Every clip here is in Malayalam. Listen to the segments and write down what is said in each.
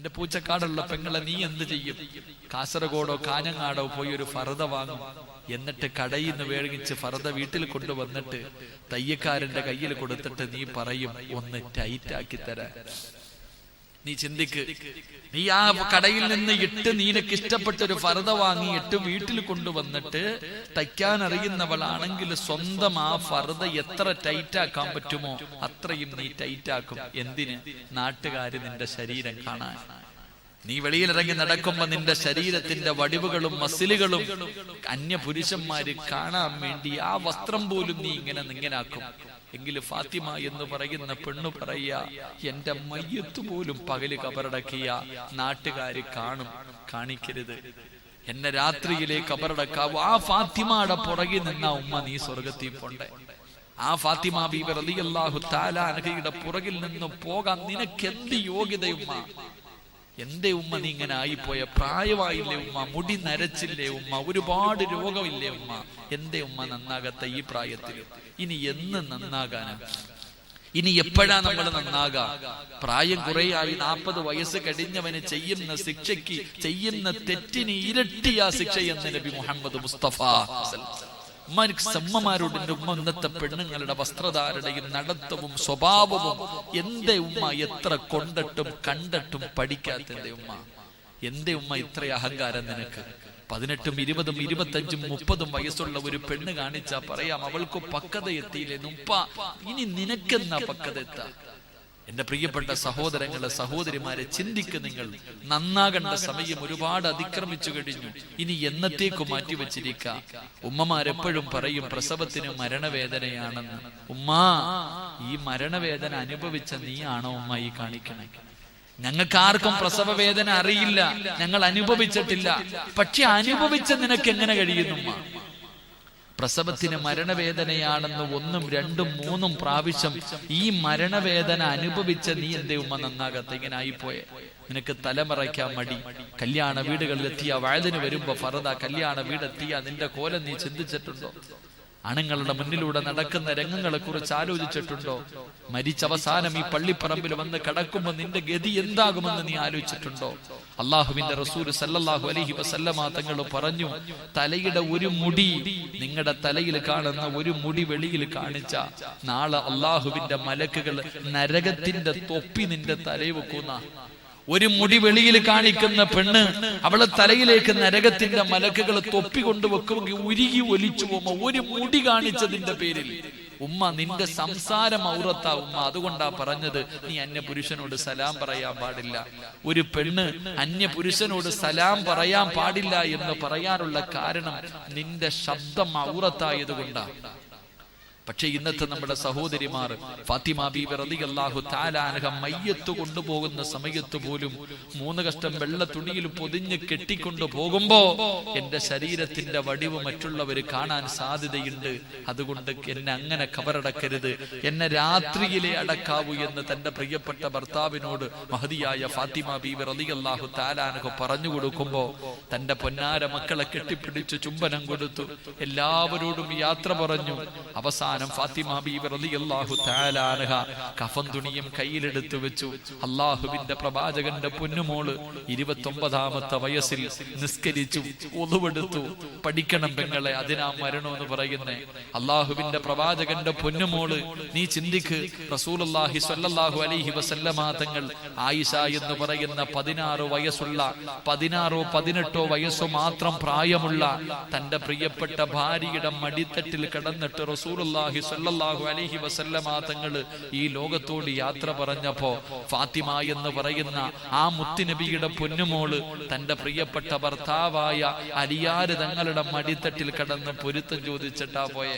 എന്റെ പൂച്ചക്കാടുള്ള പെങ്ങളെ നീ എന്ത് ചെയ്യും? കാസർഗോഡോ കാഞ്ഞങ്ങാടോ പോയി ഒരു ഫർദ വാങ്ങും. എന്നിട്ട് കടയിൽ നിന്ന് മേടിച്ച് ഫർദ വീട്ടിൽ കൊണ്ടുവന്നിട്ട് തയ്യക്കാരന്റെ കയ്യിൽ കൊടുത്തിട്ട് നീ പറയും, ഒന്ന് ടൈറ്റാക്കി തരാൻ. നീ ചിന്തിക്ക്, നീ ആ കടയിൽ നിന്ന് ഇട്ട് നിനക്ക് ഇഷ്ടപ്പെട്ട ഒരു ഫർദ വാങ്ങി ഇട്ട് വീട്ടിൽ കൊണ്ടുവന്നിട്ട് തയ്ക്കാൻ അറിയുന്നവളാണെങ്കിൽ സ്വന്തം ആ ഫർദ എത്ര ടൈറ്റാക്കാൻ പറ്റുമോ അത്രയും നീ ടൈറ്റാക്കും. എന്തിന്? നാട്ടുകാര് നിന്റെ ശരീരം കാണാൻ. നീ വെളിയിലിറങ്ങി നടക്കുമ്പോ നിന്റെ ശരീരത്തിന്റെ വടിവുകളും മസിലുകളും അന്യ പുരുഷന്മാര് കാണാൻ വേണ്ടി ആ വസ്ത്രം പോലും നീ ഇങ്ങനാക്കും. എങ്കിൽ ഫാത്തിമ എന്ന് പറയുന്ന പെണ്ണു പറയാ, എന്റെ മയ്യത്ത് പോലും പകല് കബറടക്കിയ നാട്ടുകാര് കാണും, കാണിക്കരുത്. എന്നെ രാത്രിയിലെ കബറടക്കാവൂ. ആ ഫാത്തിമയുടെ പുറകിൽ നിന്നാ ഉമ്മ നീ സ്വർഗത്തിൽ പോണ്ടേ. ആ ഫാത്തിമ ബീബി റളിയല്ലാഹു തആല അൻഹയുടെ പുറകിൽ നിന്ന് പോകാൻ നിനക്ക് എന്ത് യോഗ്യതയുമ്മ? എന്റെ ഉമ്മ നീ ഇങ്ങനെ ആയിപ്പോയ? പ്രായമായില്ലേ ഉമ്മ? മുടി നരച്ചില്ലേ ഉമ്മ? ഒരുപാട് രോഗമില്ലേ ഉമ്മ? എന്റെ ഉമ്മ നന്നാകാത്ത ഈ പ്രായത്തിൽ ഇനി എന്ന് നന്നാകാനും? ഇനി എപ്പോഴാ നമ്മൾ നന്നാകാ? പ്രായം കുറേയായി 40 വയസ്സ് കഴിഞ്ഞവന് ചെയ്യുന്ന ശിക്ഷയ്ക്ക്, ചെയ്യുന്ന തെറ്റിന് ഇരട്ടിയാ ശിക്ഷയെന്ന് നബി മുഹമ്മദ് മുസ്തഫ. ഉമ്മമാരോട് എന്റെ ഉമ്മ ഇന്നത്തെ പെണ്ണുങ്ങളുടെ വസ്ത്രധാരണയും നടത്തവും സ്വഭാവവും എന്റെ ഉമ്മ എത്ര കൊണ്ടിട്ടും കണ്ടിട്ടും പഠിക്കാത്ത എന്റെ ഉമ്മ. എന്റെ ഉമ്മ ഇത്ര അഹങ്കാരം നിനക്ക്? 18, 20, 25, 30 വയസ്സുള്ള ഒരു പെണ്ണ് കാണിച്ചാ പറയാം അവൾക്ക് പക്വത എത്തിയില്ലേ ഉപ്പ, ഇനി നിനക്കെന്നാ പക്വത എത്താ? എന്റെ പ്രിയപ്പെട്ട സഹോദരങ്ങളെ, സഹോദരിമാരെ, ചിന്തിക്ക്. നിങ്ങൾ നന്നാകേണ്ട സമയം ഒരുപാട് അതിക്രമിച്ചു കഴിഞ്ഞു. ഇനി എന്നത്തേക്ക് മാറ്റിവെച്ചിരിക്ക. ഉമ്മമാരെപ്പോഴും പറയും പ്രസവത്തിന് മരണവേദനയാണെന്ന്. ഉമ്മാ, ഈ മരണവേദന അനുഭവിച്ച നീയാണോ ഉമ്മ ഈ കാണിക്കണേ? ഞങ്ങൾക്ക് ആർക്കും പ്രസവ വേദന അറിയില്ല, ഞങ്ങൾ അനുഭവിച്ചിട്ടില്ല. പക്ഷെ അനുഭവിച്ച നിനക്ക് എങ്ങനെ കഴിയുന്നു ഉമ്മ? പ്രസവത്തിന് മരണവേദനയാണെന്ന് 1, 2, 3 പ്രാവശ്യം ഈ മരണവേദന അനുഭവിച്ച നീ എന്റെ ഉമ്മ നന്നാകാത്ത? ഇങ്ങനെ ആയിപ്പോയെ. നിനക്ക് തലമറയ്ക്കാൻ മടി. കല്യാണ വീടുകളിലെത്തിയ വയലിന് വരുമ്പോ ഫർദ, കല്യാണ വീടെത്തിയ നിന്റെ കോലം നീ ചിന്തിച്ചിട്ടുണ്ടോ? ആണുങ്ങളുടെ മുന്നിലൂടെ നടക്കുന്ന രംഗങ്ങളെ കുറിച്ച് ആലോചിച്ചിട്ടുണ്ടോ? മരിച്ചവസാനം ഈ പള്ളിപ്പറമ്പിൽ വന്ന് കിടക്കുമ്പോ നിന്റെ ഗതി എന്താകുമെന്ന് നീ ആലോചിച്ചിട്ടുണ്ടോ? അള്ളാഹുവിന്റെ റസൂൽ സല്ലല്ലാഹു അലൈഹി വസല്ലമ തങ്ങൾ പറഞ്ഞു, തലയുടെ ഒരു മുടി, നിങ്ങളുടെ തലയിൽ കാണുന്ന ഒരു മുടി വെളിയിൽ കാണിച്ച നാളെ അള്ളാഹുവിന്റെ മലക്കുകൾ നരകത്തിന്റെ തൊപ്പി നിന്റെ തലയിൽ വെക്കുന്ന. ഒരു മുടി വെളിയിൽ കാണിക്കുന്ന പെണ്ണ്, അവളെ തലയിലേക്ക് നരകത്തിന്റെ മലക്കുകൾ തൊപ്പി കൊണ്ടുവെക്കുമെങ്കിൽ ഉരുകി ഒലിച്ചു പോകുമ്പോ ഒരു മുടി കാണിച്ചതിന്റെ പേരിൽ ഉമ്മ നിന്റെ സംസാരം ഔറത്താ ഉമ്മ. അതുകൊണ്ടാ പറഞ്ഞത് നീ അന്യ പുരുഷനോട് സലാം പറയാൻ പാടില്ല. ഒരു പെണ്ണ് അന്യ പുരുഷനോട് സലാം പറയാൻ പാടില്ല എന്ന് പറയാനുള്ള കാരണം നിന്റെ ശബ്ദം ഔറത്തായത് കൊണ്ടാ. പക്ഷെ ഇന്നത്തെ നമ്മുടെ സഹോദരിമാർ, ഫാത്തിമ ബീബി റളിയല്ലാഹു തആല അൻഹ മയ്യത്ത് കൊണ്ടുപോകുന്ന സമയത്ത് പോലും 3 കഷ്ടം വെള്ള തുണിയിൽ പൊതിഞ്ഞ് കെട്ടിക്കൊണ്ടു പോകുമ്പോ എന്റെ ശരീരത്തിന്റെ വടിവ് മറ്റുള്ളവർ കാണാൻ സാധ്യതയുണ്ട്, അതുകൊണ്ട് എന്നെ അങ്ങനെ കബറടക്കരുത്, എന്നെ രാത്രിയിലെ അടക്കാവൂ എന്ന് തന്റെ പ്രിയപ്പെട്ട ഭർത്താവിനോട് മഹദിയായ ഫാത്തിമ ബീബി റളിയല്ലാഹു തആല അൻഹ പറഞ്ഞു കൊടുക്കുമ്പോ തന്റെ പൊന്നാര മക്കളെ കെട്ടിപ്പിടിച്ചു ചുംബനം കൊടുത്തു, എല്ലാവരോടും യാത്ര പറഞ്ഞു. അവസാനം ഫാത്തിമ ബീബി റളിയല്ലാഹു തആല അൻഹ കഫൻ തുണിയും കയ്യിലെടുത്തു വെച്ചു. അല്ലാഹുവിന്റെ പ്രവാചകന്റെ പൊന്നുമോള് 29ാമത്തെ വയസ്സിൽ നിസ്കരിച്ചു, ഒളുവെടുത്തു. പഠിക്കണം പെങ്ങളെ, അതിനാ മരണമെന്ന് പറയുന്നേ. അല്ലാഹുവിന്റെ പ്രവാചകന്റെ പൊന്നുമോള്, നീ ചിന്തിക്ക്, റസൂലുള്ളാഹി സ്വല്ലല്ലാഹു അലൈഹി വസല്ലമ തങ്ങൾ ആയിഷ എന്ന് പറയുന്ന 16 വയസ്സുള്ള 16ഓ 18ഓ വയസ്സോ മാത്രം പ്രായമുള്ള തന്റെ പ്രിയപ്പെട്ട ഭാര്യയുടെ മടിത്തട്ടിൽ കിടന്നിട്ട് റസൂലുള്ളാഹി സ്വല്ലല്ലാഹു അലൈഹി വസല്ലമ തങ്ങൾ ഈ ലോകത്തോട് യാത്ര പറഞ്ഞപ്പോ ഫാത്തിമ എന്ന് പറയുന്ന ആ മുത്തുനബിയുടെ പൊന്നുമോള് തന്റെ പ്രിയപ്പെട്ട ഭർത്താവായ അലിയാര് തങ്ങളുടെ മടിത്തട്ടിൽ കിടന്ന് പൊരുത്തം ചോദിച്ചിട്ടാ പോയെ.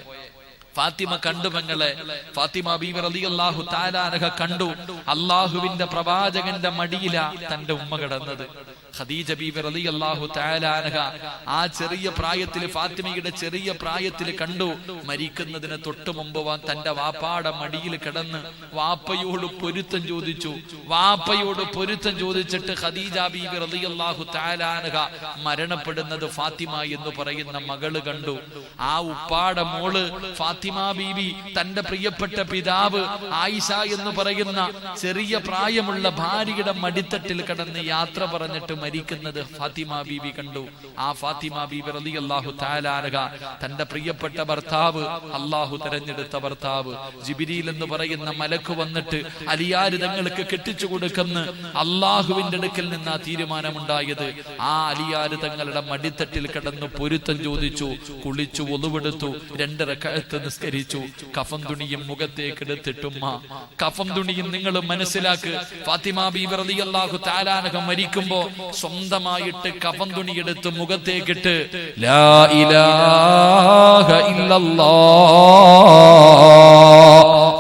ഫാത്തിമ കണ്ടു പെങ്ങളെ, ഫാത്തിമ ബീബി റളിയല്ലാഹു തആല അൻഹ കണ്ടു, അല്ലാഹുവിന്റെ പ്രവാചകന്റെ മടിയിലാ തന്റെ ഉമ്മ കിടന്നത്. ഖദീജ ബീവി റളിയല്ലാഹു തആല അൻഹ ആ ചെറിയ പ്രായത്തിൽ, ഫാത്തിമയുടെ ചെറിയ പ്രായത്തിൽ കണ്ടു. മരിക്കുന്നതിന് തൊട്ടു മുമ്പ് തന്റെ വാപ്പാടെ മടിയിൽ കിടന്ന് വാപ്പയോട് പൊരുത്തം ചോദിച്ചു. വാപ്പയോട് പൊരുത്തം ചോദിച്ചിട്ട് ഖദീജ ബീവി റളിയല്ലാഹു തആല അൻഹ മരണപ്പെടുന്നത് ഫാത്തിമ എന്ന് പറയുന്ന മകള് കണ്ടു. ആ ഉപ്പാടെ മോള് ഫാത്തിമ ബീവി തന്റെ പ്രിയപ്പെട്ട പിതാവ് ആയിഷ എന്ന് പറയുന്ന ചെറിയ പ്രായമുള്ള ഭാര്യയുടെ മടിത്തട്ടിൽ കിടന്ന് യാത്ര പറഞ്ഞിട്ട് മരിക്കുന്നത് ഫാത്തിമ ബീവി കണ്ടു. ആ ഫാത്തിമ ബീവി റളിയല്ലാഹു തആല അൻഹ തന്റെ പ്രിയപ്പെട്ട ഭർത്താവ്, അല്ലാഹു തെരഞ്ഞെടുത്ത ഭർത്താവ് ജിബ്രീൽ എന്ന് പറയുന്ന മലക്ക് വന്നിട്ട് അലിയാര് തങ്ങൾക്ക് കെട്ടിച്ചു കൊടുക്കുന്ന അള്ളാഹുവിന്റെ അടുക്കൽ നിന്ന് ആ തീരുമാനമുണ്ടായത്. ആ അലിയാര് തങ്ങളുടെ മടിത്തട്ടിൽ കിടന്ന് പൊരുത്തം ചോദിച്ചു, കുളിച്ചു, ഒളുവെടുത്തു, 2 റക്അത്ത് നിസ്കരിച്ചു. കഫൻ തുണിയും മുഖത്തേക്ക് എടുത്തിട്ടുമ്മ, കഫൻ തുണിയും നിങ്ങൾ മനസ്സിലാക്ക്, ഫാത്തിമ ബീവി റളിയല്ലാഹു തആല അൻഹ മരിക്കുമ്പോ സ്വന്തമായിട്ട് കഫൻ തുണി എടുത്ത് മുഖത്തേക്കിട്ട് ലാ ഇലാഹ ഇല്ലല്ലാഹ്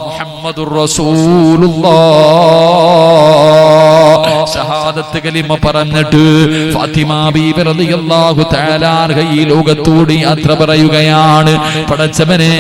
മുഹമ്മദുർ റസൂലുള്ളാഹ് ഷഹാദത്ത് കലിമ പറഞ്ഞിട്ട് ഫാത്തിമ ബീബി റളിയല്ലാഹു തആല അൻഹ ഈ ലോകത്തോട് യാത്ര പറയുകയാണ്. പടച്ചവനെ,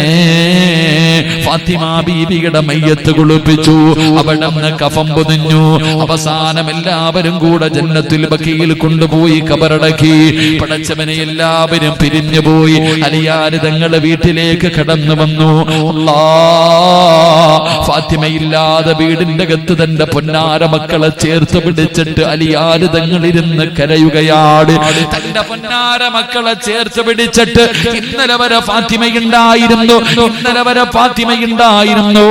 ഫാത്തിമ ബീബിയുടെ മയ്യത്ത് കുളിപ്പിച്ചു, അവിടുന്ന് കഫൻ പൊതിഞ്ഞു. അവസാനം എല്ലാവരും കൂടെ ജന്നത്തുൽ ബഖീയിൽ കൊണ്ടുപോയി കബറടക്കി. പടച്ചവനെ, എല്ലാവരും പിരിഞ്ഞു പോയി. അലിയാര് തങ്ങളുടെ വീട്ടിലേക്ക് കടന്നു വന്നു. അല്ലാഹ്, ഫാത്തിമയില്ലാതെ വീടിന്റെ അകത്ത് തന്റെ പൊന്നാര മക്കളെ ചേർത്ത് പിടിച്ചിട്ട് അലിയാര് തങ്ങളിരുന്ന് കരയുകയാണ്. തന്റെ പൊന്നാര മക്കളെ ചേർത്ത് പിടിച്ചിട്ട് ഇന്നലെ വരെ ഫാത്തിമയുണ്ടായിരുന്നു, ഇന്നലെ വരെ ഫാത്തിമയുണ്ടായിരുന്നു.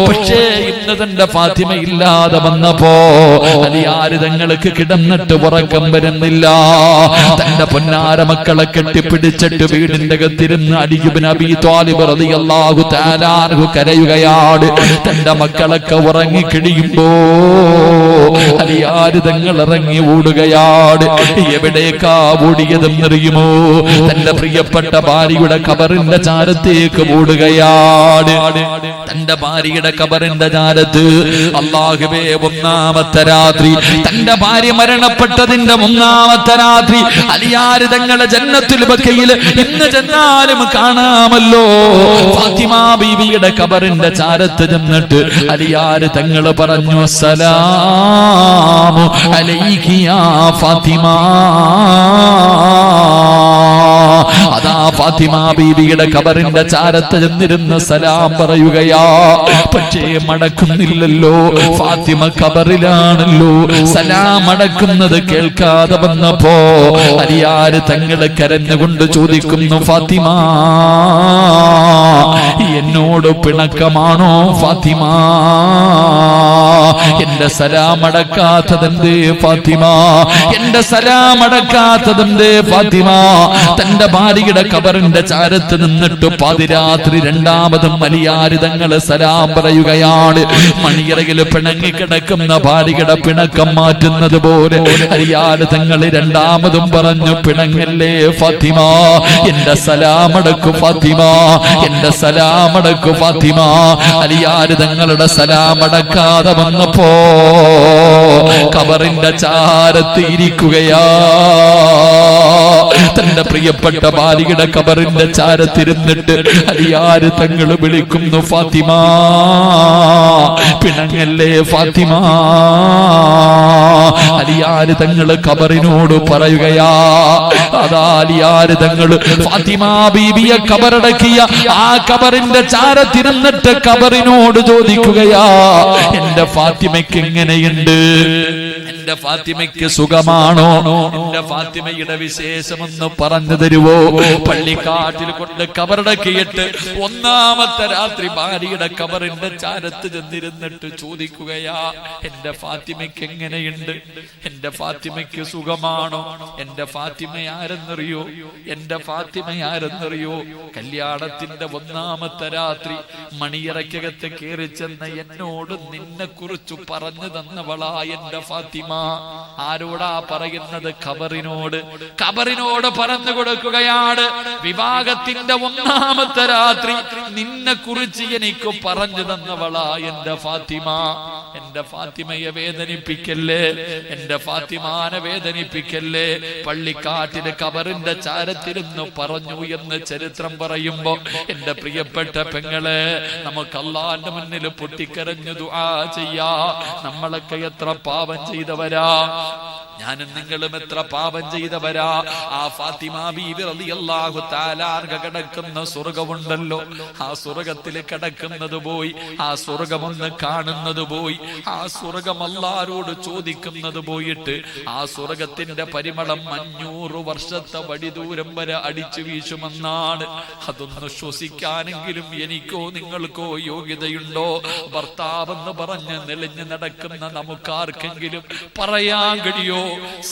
പക്ഷേ ഇന്ന് തന്റെ ഫാത്തിമയില്ലാതെ വന്നപ്പോ അലിയാര് തങ്ങൾക്ക് കിടന്നിട്ട് ഉറക്കം വരുന്നില്ല. തന്റെ പൊന്നാര മക്കളെ കെട്ടിപ്പിടിച്ചിട്ട് വീടിന്റെ അകത്തിരുന്ന് അലി ഇബ്നു അബീ ത്വാലിബ് റളിയല്ലാഹു തആല അൻഹു കരയുകയാണ്. തന്റെ മക്കളൊക്കെ ഉറങ്ങിക്കിടിയുമ്പോ അലിയാര് തങ്ങൾ ഇറങ്ങി ഓടുകയാണ്. എവിടേക്കാ ഓടിയതെന്നറിയുമോ? തന്റെ പ്രിയപ്പെട്ട ഭാര്യയുടെ ഖബറിന്റെ ചാരത്തേക്ക് ഓടുകയാണ്. തന്റെ ഭാര്യയുടെ ഖബറിന്റെ ചാരത്ത്, അല്ലാഹുവേ, 1ാമത്തെ രാത്രി, തന്റെ ഭാര്യ മരണപ്പെട്ടതിന്റെ 1ാമത്തെ രാത്രി, അലിയാര് തങ്ങളെ ജന്നത്തുൽ ബഖീയിൽ ഇന്ന് ചെന്നാലും കാണാമല്ലോ. ഫാത്തിമ ബീവിയുടെ ഖബറിന്റെ ചാരത്ത് ചെന്നിട്ട് അലിയാര് തങ്ങള് പറഞ്ഞു, അസ്സലാമു അലൈകി യാ ഫാത്തിമ. അതാ ഫാത്തിമ ബീവിയുടെ ഖബറിന്റെ ചാരത്ത് ചെന്നിരുന്ന് സലാം പറയുകയാ. പക്ഷേ മടക്കുന്നില്ലല്ലോ, ഫാത്തിമ ഖബറിലാണല്ലോ. സലാം അടക്കുന്നത് കേൾക്കാതെ വന്നപ്പോ അലിയാര് തങ്ങള് കരഞ്ഞുകൊണ്ട് ചോദിക്കുന്നു, ഫാത്തിമ, എന്നോട് പിണക്കമാണോ ഫാത്തിമ? എന്റെ സലാം അടക്കാത്തതെന്തേ ഫാത്തിമ? എന്റെ സലാം അടക്കാത്തതെന്തേ ഫാത്തിമ? തന്റെ ഭാര്യയുടെ ഖബറിന്റെ ചാരത്ത് നിന്നിട്ട് പാതിരാത്രി 2ാമതും അലിയാര് തങ്ങള് സലാം പറയുകയാണ്. മണിയറയിൽ പിണങ്ങിക്കിടക്കുന്ന ഭാര്യയുടെ പിണക്കം മാറ്റുന്നത് പോലെ അലിയാര് തങ്ങള് 2ാമതും പറഞ്ഞു, പിണങ്ങല്ലേ ഫാത്തിമ, എന്റെ സലാം അടക്കു ഫാത്തിമ, എന്റെ സലാം അടക്കു ഫാത്തിമ. അലിയാര് തങ്ങളുടെ സലാം അടക്കാതെ വന്നപ്പോ ഖബറിന്റെ ചാരത്ത് ഇരിക്കുകയാ. തന്റെ പ്രിയപ്പെട്ട ഭാര്യയുടെ ഖബറിന്റെ ചാരത്തിരുന്നിട്ട് അലിയാര് തങ്ങൾ വിളിക്കുന്നു, ഫാത്തിമ, പിണങ്ങല്ലേ ഫാത്തിമ. അലിയാര് തങ്ങൾ ഖബറിനോട് പറയുകയാ. അതാ അലിയാര് തങ്ങൾ ഫാത്തിമ ബീബിയെ ഖബറടക്കിയ ആ ഖബറിന്റെ ചാരത്തിരുന്നിട്ട് ഖബറിനോട് ചോദിക്കുകയാ, എന്റെ ഫാത്തിമയ്ക്ക് എങ്ങനെയുണ്ട്? എന്റെ ഫാത്തിമയ്ക്ക് സുഖമാണോ? എന്റെ ഫാത്തിമയുടെ വിശേഷമൊന്ന് പറഞ്ഞു തരുവോ? പള്ളിക്കാട്ടിൽ കൊണ്ട് കബറടക്കിയിട്ട് 1ാമത്തെ രാത്രി ഭാര്യയുടെ ഖബറിന്റെ ചാരത്ത് ചെന്നിരുന്നിട്ട് ചോദിക്കുകയാ, എന്റെ ഫാത്തിമയ്ക്ക് എങ്ങനെയുണ്ട്? എന്റെ ഫാത്തിമയ്ക്ക് സുഖമാണോ? എന്റെ ഫാത്തിമ ആരെന്നറിയോ? എന്റെ ഫാത്തിമ ആരെന്നറിയോ? കല്യാണത്തിന്റെ 1ാമത്തെ രാത്രി മണിയറയ്ക്കകത്ത് കയറി ചെന്ന എന്നോട് നിന്നെ കുറിച്ച് പറഞ്ഞു തന്നവളാ എന്റെ ഫാത്തിമ. ആരോടാ പറയുന്നത്? ഖബറിനോട്. ഖബറിനോട് പറഞ്ഞു കൊടുക്കുകയാണ്, വിവാഹത്തിന്റെ 1ാമത്തെ രാത്രി നിന്നെ കുറിച്ച് എനിക്ക് പറഞ്ഞു തന്നവളാ എന്റെ ഫാത്തിമ. എന്റെ ഫാത്തിമയെ വേദനിപ്പിക്കല്ലേ, എന്റെ ഫാത്തിമാനെ വേദനിപ്പിക്കല്ലേ. പള്ളിക്കാട്ടിലെ കബറിന്റെ ചാരത്തിരുന്ന് പറഞ്ഞു എന്ന് ചരിത്രം പറയുമ്പോ എന്റെ പ്രിയപ്പെട്ട പെങ്ങളെ, നമുക്ക് അല്ലാഹുവിന്റെ മുന്നിൽ പൊട്ടിക്കരഞ്ഞു ദുആ ചെയ്യാ. നമ്മളൊക്കെ എത്ര പാപം ചെയ്തവരാ, ഞാനും നിങ്ങളും എത്ര പാപം ചെയ്തവരാ. ആ ഫാത്തിമ ബീവി റളിയല്ലാഹു തആല കിടക്കുന്ന സ്വർഗമുണ്ടല്ലോ, ആ സ്വർഗത്തിൽ കിടക്കുന്നത് പോയി, ആ സ്വർഗമൊന്ന് കാണുന്നത് പോയി, ആ സ്വർഗം അല്ലാഹുവോട് ചോദിക്കുന്നത് പോയിട്ട് ആ സ്വർഗത്തിന്റെ പരിമളം 500 വർഷത്തെ വടിദൂരം വരെ അടിച്ചു വീശുമെന്നാണ്. അതൊന്ന് ശ്വസിക്കാനെങ്കിലും എനിക്കോ നിങ്ങൾക്കോ യോഗ്യതയുണ്ടോ? ഭർത്താവെന്ന് പറഞ്ഞ് നെളിഞ്ഞു നടക്കുന്ന നമുക്കാർക്കെങ്കിലും പറയാൻ കഴിയോ?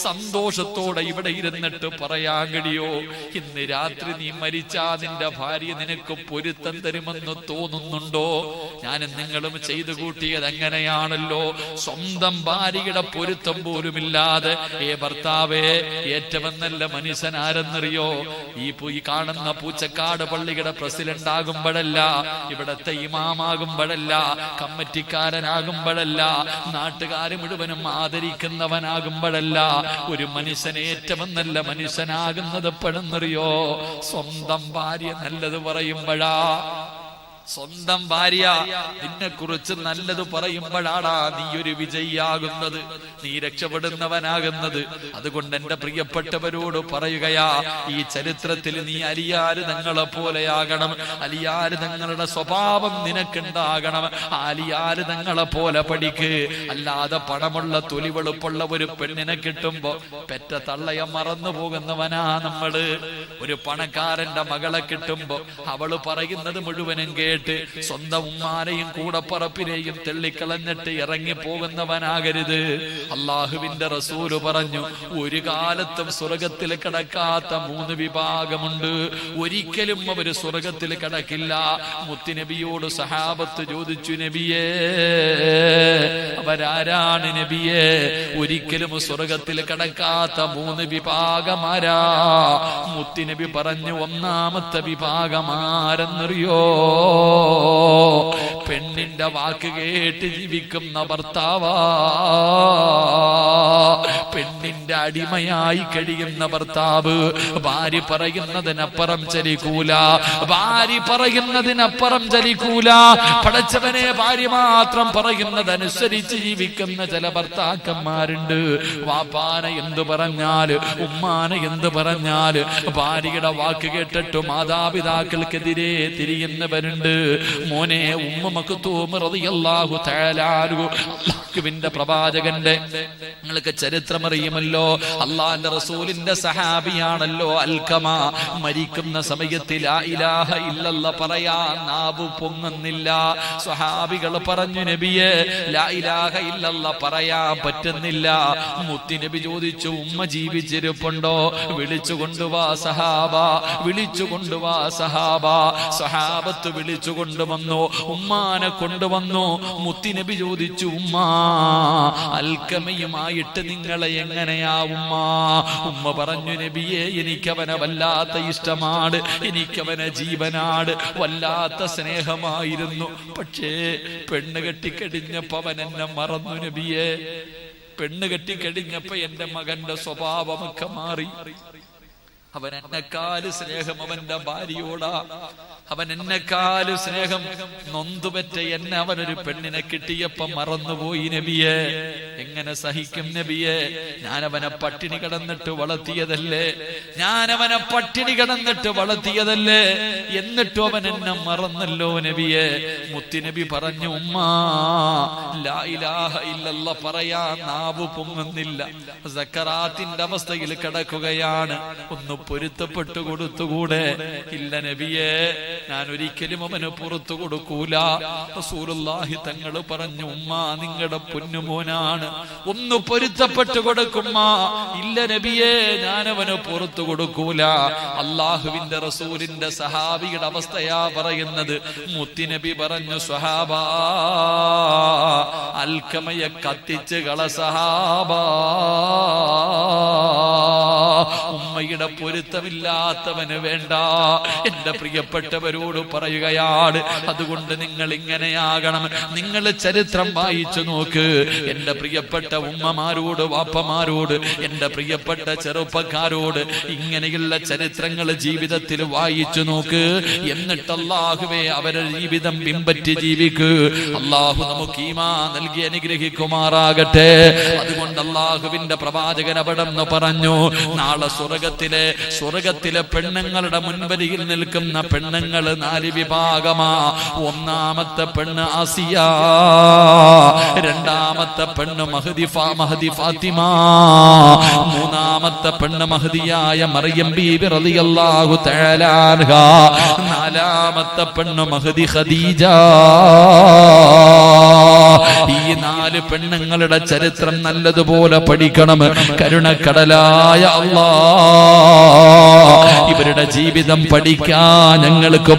സന്തോഷത്തോടെ ഇവിടെ ഇരുന്നിട്ട് പറയാൻ കഴിയോ? ഇന്ന് രാത്രി നീ മരിച്ചാ നിന്റെ ഭാര്യ നിനക്ക് പൊരുത്തം തരുമെന്ന് തോന്നുന്നുണ്ടോ? ഞാനും നിങ്ങളും ചെയ്തു കൂട്ടിയത് അങ്ങനെയാണല്ലോ. സ്വന്തം ഭാര്യയുടെ പൊരുത്തം പോലുമില്ലാതെ ഭർത്താവേ, ഏറ്റവും നല്ല മനുഷ്യൻ ആരെന്നറിയോ? ഈ കാണുന്ന പൂച്ചക്കാട് പള്ളിയുടെ പ്രസിഡന്റ് ആകുമ്പോഴല്ല, ഇവിടത്തെ ഇമാമാകുമ്പോഴല്ല, കമ്മിറ്റിക്കാരനാകുമ്പോഴല്ല, നാട്ടുകാര് മുഴുവനും ആദരിക്കുന്നവനാകുമ്പോഴല്ല, ഒരു മനുഷ്യൻ ഏറ്റവും നല്ല മനുഷ്യനാകുന്നത് എപ്പോഴെന്നറിയോ? സ്വന്തം ഭാര്യ നല്ലത് പറയുമ്പോഴാ. സ്വന്തം ഭാര്യ നിന്നെ കുറിച്ച് നല്ലത് പറയുമ്പോഴാടാ നീ ഒരു വിജയിയാകുന്നത്, നീ രക്ഷപ്പെടുന്നവനാകുന്നത്. അതുകൊണ്ട് എന്റെ പ്രിയപ്പെട്ടവരോട് പറയുകയാ, ഈ ചരിത്രത്തിൽ നീ അലിയാര് തങ്ങളെ പോലെയാകണം. അലിയാര് തങ്ങളുടെ സ്വഭാവം നിനക്കുണ്ടാകണം. അലിയാര് തങ്ങളെ പോലെ പഠിക്ക്. അല്ലാതെ പണമുള്ള തൊലി വെളുപ്പുള്ള ഒരു പെണ്ണിനെ കിട്ടുമ്പോ പെറ്റ തള്ളയെ മറന്നു പോകുന്നവനാ നമ്മള്. ഒരു പണക്കാരന്റെ മകളെ കിട്ടുമ്പോ അവള് പറയുന്നത് മുഴുവനും സ്വന്തം ഉമ്മാനെയും കൂടപ്പറപ്പിനെയും തെള്ളിക്കളഞ്ഞിട്ട് ഇറങ്ങി പോകുന്നവനാകരുത്. അള്ളാഹുവിന്റെ റസൂല് പറഞ്ഞു, ഒരു കാലത്തും സ്വർഗത്തിൽ കിടക്കാത്ത 3 വിഭാഗമുണ്ട്. ഒരിക്കലും അവര് സ്വർഗത്തിൽ കിടക്കില്ല. മുത്തുനബിയോട് സഹാബത്ത് ചോദിച്ചു, നബിയേ അവരാരാണ് നബിയേ? ഒരിക്കലും സ്വർഗത്തിൽ കിടക്കാത്ത 3 വിഭാഗമാരാ? മുത്തുനബി പറഞ്ഞു, ഒന്നാമത്തെ വിഭാഗമാരെന്നറിയോ? പെണ്ണിന്റെ വാക്ക് കേട്ട് ജീവിക്കുന്ന ഭർത്താവാ, പെണ്ണിന്റെ അടിമയായി കഴിയുന്ന ഭർത്താവ്. ഭാര്യ പറയുന്നതിനപ്പുറം ചലിക്കൂല, ഭാര്യ പറയുന്നതിനപ്പുറം ചലിക്കൂല. പടച്ചവനെ, ഭാര്യ മാത്രം പറയുന്നതനുസരിച്ച് ജീവിക്കുന്ന ചില ഭർത്താക്കന്മാരുണ്ട്. വാപ്പാനെ എന്ത് പറഞ്ഞാല്, ഉമ്മാനെ എന്ത് പറഞ്ഞാല്, ഭാര്യയുടെ വാക്ക് കേട്ടിട്ട് മാതാപിതാക്കൾക്കെതിരെ തിരിയുന്നവരുണ്ട്. മോനെ, ഉമ്മ മക്തൂം റളിയല്ലാഹു തആല അൻഹു, അല്ലാഹുവിന്റെ പ്രവാചകന്റെ നിങ്ങൾക്ക് ചരിത്രം അറിയുമല്ലോ. അല്ലാഹുവിന്റെ റസൂലിന്റെ സഹാബിയാണല്ലോ അൽകമ. മരിക്കുന്ന സമയത്ത് ലാ ഇലാഹ ഇല്ലല്ലാഹ് പറയാൻ നാവ് പൊങ്ങുന്നില്ല. സ്വഹാബികൾ പറഞ്ഞു, നബിയെ ലാ ഇലാഹ ഇല്ലല്ലാഹ് പറയാൻ പറ്റുന്നില്ല. മുത്തുനബി ചോദിച്ചു, ഉമ്മ ജീവിച്ചിരിപ്പുണ്ടോ? വിളിച്ചു കൊണ്ടുവാ സഹാബ, വിളിച്ചു കൊണ്ടുവാ സഹാബ. സഹാബത്ത് വിളിച്ചു കൊണ്ടുവന്നു, ഉമ്മാനെ കൊണ്ടുവന്നു. മുത്തുനബി ചോദിച്ചു, ഉമ്മ അൽകമയുമായിട്ട് നിങ്ങളെ എങ്ങനെയാ ഉമ്മ? ഉമ്മ പറഞ്ഞു, നബിയെ എനിക്കവനെ വല്ലാത്ത ഇഷ്ടമാണ്, എനിക്കവനെ ജീവനാണ്, വല്ലാത്ത സ്നേഹമായിരുന്നു. പക്ഷേ പെണ്ണ് കെട്ടിക്കഴിഞ്ഞപ്പോ അവൻ എന്നെ മറന്നു നബിയെ. പെണ്ണ് കെട്ടിക്കഴിഞ്ഞപ്പോ എന്റെ മകന്റെ സ്വഭാവമൊക്കെ മാറി. അവൻ എന്നെക്കാല് സ്നേഹം അവന്റെ ഭാര്യയോടാ, അവൻ എന്നെക്കാല് സ്നേഹം നൊന്തുപറ്റ എന്നെ അവനൊരു പെണ്ണിനെ കിട്ടിയപ്പോ മറന്നുപോയി നബിയെ. എങ്ങനെ സഹിക്കും നബിയെ? ഞാനവനെ പട്ടിണി കിടന്നിട്ട് വളർത്തിയതല്ലേ, ഞാനവനെ പട്ടിണി കിടന്നിട്ട് വളർത്തിയതല്ലേ, എന്നിട്ടും അവൻ എന്നെ മറന്നല്ലോ നബിയെ. മുത്തുനബി പറഞ്ഞു, ഉമ്മ ലാ ഇലാഹ ഇല്ലല്ലാഹ് പറയാൻ നാവ് പൊങ്ങുന്നില്ല, സക്കറാത്തിന്റെ അവസ്ഥയിൽ കിടക്കുകയാണ്. ഒന്ന് പൊരുത്തപ്പെട്ടു കൊടുത്തുകൂടെ? ഇല്ല നബിയെ, ഞാൻ ഒരിക്കലും അവന് പുറത്തു കൊടുക്കൂല. റസൂലുള്ളാഹി തങ്ങൾ പറഞ്ഞു, ഉമ്മ നിങ്ങളുടെ പൊന്നുമോനാണ്, ഒന്ന് പൊരുത്തപ്പെട്ടു കൊടുക്കുമ്മ. ഇല്ല നബിയെ, ഞാൻ അവന് പുറത്തു കൊടുക്കൂല. അള്ളാഹുവിന്റെ റസൂലിന്റെ സഹാബിയുടെ അവസ്ഥയാ പറയുന്നത്. മുത്തുനബി പറഞ്ഞു, സ്വഹാബ അൽകമയെ കത്തിച്ച് കള സഹാബ. ഉമ്മയുടെ ഉമ്മയുടെ പൊരുത്തമില്ലാത്തവന് വേണ്ട. എന്റെ പ്രിയപ്പെട്ടവരോട് പറയുകയാണ്, അതുകൊണ്ട് നിങ്ങൾ ഇങ്ങനെയാകണം. നിങ്ങൾ ചരിത്രം വായിച്ചു നോക്ക്. എന്റെ പ്രിയപ്പെട്ട ഉമ്മമാരോട്, വാപ്പമാരോട്, എന്റെ പ്രിയപ്പെട്ട ചെറുപ്പക്കാരോട് ഇങ്ങനെയുള്ള ചരിത്രങ്ങൾ ജീവിതത്തിൽ വായിച്ചു നോക്ക്. എന്നിട്ട് അല്ലാഹുവേ അവരുടെ ജീവിതം പിൻപറ്റി ജീവിക്ക്. അല്ലാഹു നമുക്ക് ഈമാൻ നൽകി അനുഗ്രഹിക്കുമാറാകട്ടെ. അതുകൊണ്ട് അല്ലാഹുവിന്റെ പ്രവാചകൻ അവിടെന്ന് പറഞ്ഞു, നാളെ സ്വർഗത്തിലെ പെണ്ണുങ്ങളുടെ മുൻവരിയിൽ നിൽക്കുന്ന പെണ്ണുങ്ങൾ 4 വിഭാഗമാ. ഒന്നാമത്തെ പെണ്ണ് ആസിയ, രണ്ടാമത്തെ പെണ്ണ് മഹദി ഫാത്തിമ, മൂന്നാമത്തെ പെണ്ണ് മഹദിയായ മറിയം ബീബി റളിയല്ലാഹു തആല അൻഹ, നാലാമത്തെ പെണ്ണ് മഹദി ഖദീജ. ഈ 4 പെണ്ണുങ്ങളുടെ ചരിത്രം നല്ലതുപോലെ പഠിക്കണം. കരുണക്കടലായ അല്ലാഹ് ഇവരുടെ ജീവിതം പഠിക്കാൻ ഞങ്ങൾക്ക്